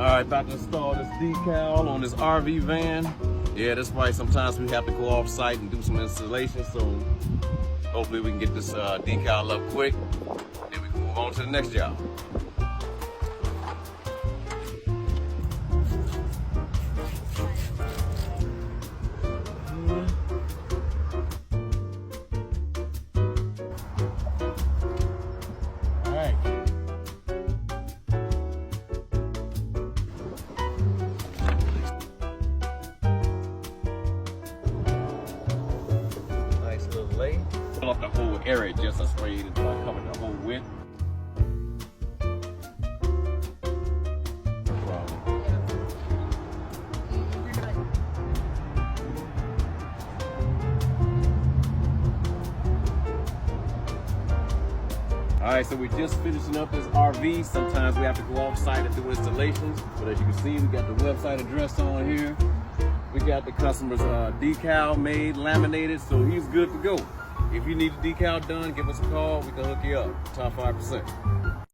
Alright, about to install this decal on this RV van. Yeah, that's why sometimes we have to go off site and do some installation, so hopefully we can get this decal up quick, then we can move on to the next job. Alright. Nice little lay. Fill up the whole area, just I sprayed it until I covered the whole width. Alright, so we're just finishing up this RV. Sometimes we have to go off site and do installations, but as you can see, we got the website address on here. We got the customer's decal made, laminated, so he's good to go. If you need a decal done, give us a call. We can hook you up. Top 5%.